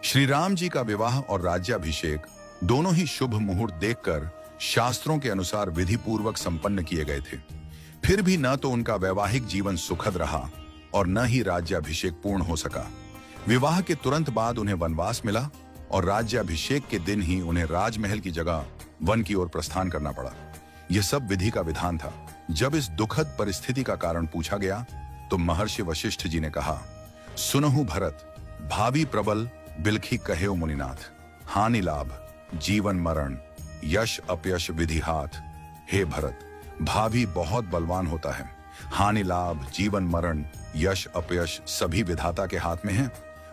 श्री राम जी का विवाह और राज्याभिषेक दोनों ही शुभ मुहूर्त देखकर शास्त्रों के अनुसार विधि पूर्वक संपन्न किए गए थे। फिर भी न तो उनका वैवाहिक जीवन सुखद रहा और न ही राज्याभिषेक पूर्ण हो सका। विवाह के तुरंत बाद उन्हें वनवास मिला और राज्याभिषेक के दिन ही उन्हें राजमहल की जगह वन की ओर प्रस्थान करना पड़ा। यह सब विधि का विधान था। जब इस दुखद परिस्थिति का कारण पूछा गया तो महर्षि वशिष्ठ जी ने कहा, सुनहु भरत, भावी प्रबल बिलखी कहे मुनिनाथ, हानि लाभ जीवन मरण यश अपयश विधि हाथ। हे भरत, भावी बहुत बलवान होता है, हानि लाभ जीवन मरण यश अपयश सभी विधाता के हाथ में है।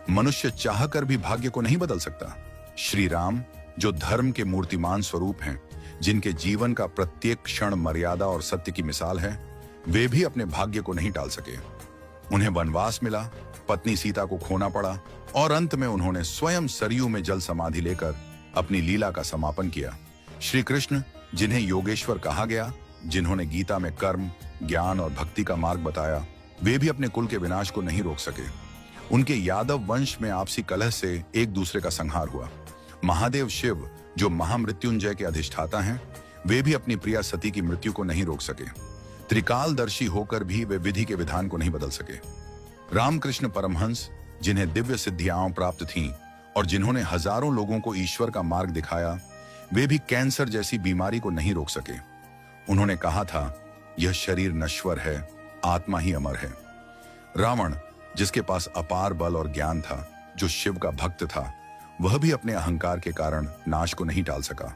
मनुष्य चाहकर भी भाग्य को नहीं बदल सकता। श्री राम जो धर्म के मूर्तिमान स्वरूप हैं, जिनके जीवन का प्रत्येक क्षण मर्यादा और सत्य की मिसाल है, वे भी अपने भाग्य को नहीं टाल सके। उन्हें वनवास मिला, पत्नी सीता को खोना पड़ा और अंत में उन्होंने स्वयं सरयू में जल समाधि लेकर अपनी लीला का समापन किया। श्री कृष्ण जिन्हें योगेश्वर कहा गया, जिन्होंने गीता में कर्म, ज्ञान और भक्ति का मार्ग बताया, वे भी अपने कुल के विनाश को नहीं रोक सके। उनके यादव वंश में आपसी कलह से एक दूसरे का संहार हुआ। महादेव शिव जो महामृत्युंजय के अधिष्ठाता हैं, वे भी अपनी प्रिया सती की मृत्यु को नहीं रोक सके। त्रिकालदर्शी होकर भी वे विधि के विधान को नहीं बदल सके। रामकृष्ण परमहंस जिन्हें दिव्य सिद्धियां प्राप्त थीं और जिन्होंने हजारों लोगों को ईश्वर का मार्ग दिखाया, वे भी कैंसर जैसी बीमारी को नहीं रोक सके। उन्होंने कहा था, यह शरीर नश्वर है, आत्मा ही अमर है। रावण जिसके पास अपार बल और ज्ञान था, जो शिव का भक्त था, वह भी अपने अहंकार के कारण नाश को नहीं टाल सका।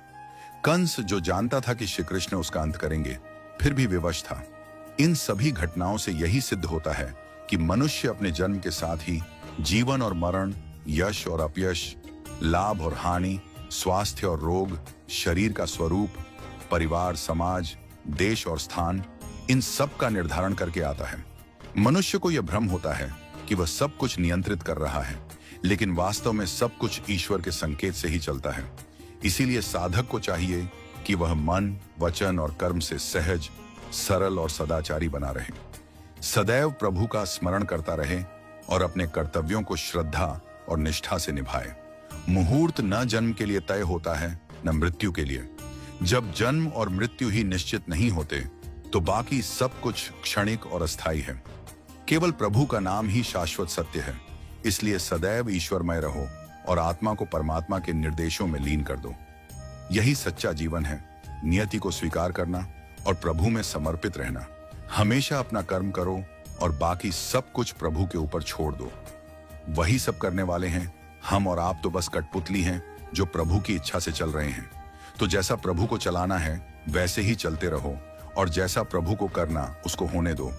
कंस जो जानता था कि श्री कृष्ण उसका अंत करेंगे, फिर भी विवश था। इन सभी घटनाओं से यही सिद्ध होता है कि मनुष्य अपने जन्म के साथ ही जीवन और मरण, यश और अपयश, लाभ और हानि, स्वास्थ्य और रोग, शरीर का स्वरूप, परिवार, समाज, देश और स्थान, इन सब का निर्धारण करके आता है। मनुष्य को यह भ्रम होता है कि वह सब कुछ नियंत्रित कर रहा है, लेकिन वास्तव में सब कुछ ईश्वर के संकेत से ही चलता है। इसीलिए साधक को चाहिए कि वह मन, वचन और कर्म से सहज, सरल और सदाचारी बना रहे, सदैव प्रभु का स्मरण करता रहे और अपने कर्तव्यों को श्रद्धा और निष्ठा से निभाए। मुहूर्त न जन्म के लिए तय होता है, न मृत्यु के लिए। जब जन्म और मृत्यु ही निश्चित नहीं होते, तो बाकी सब कुछ क्षणिक और अस्थायी है। केवल प्रभु का नाम ही शाश्वत सत्य है। इसलिए सदैव ईश्वरमय रहो और आत्मा को परमात्मा के निर्देशों में लीन कर दो। यही सच्चा जीवन है। नियति को स्वीकार करना और प्रभु में समर्पित रहना। हमेशा अपना कर्म करो और बाकी सब कुछ प्रभु के ऊपर छोड़ दो। वही सब करने वाले हैं। हम और आप तो बस कठपुतली हैं जो प्रभु की इच्छा से चल रहे हैं। तो जैसा प्रभु को चलाना है वैसे ही चलते रहो और जैसा प्रभु को करना उसको होने दो।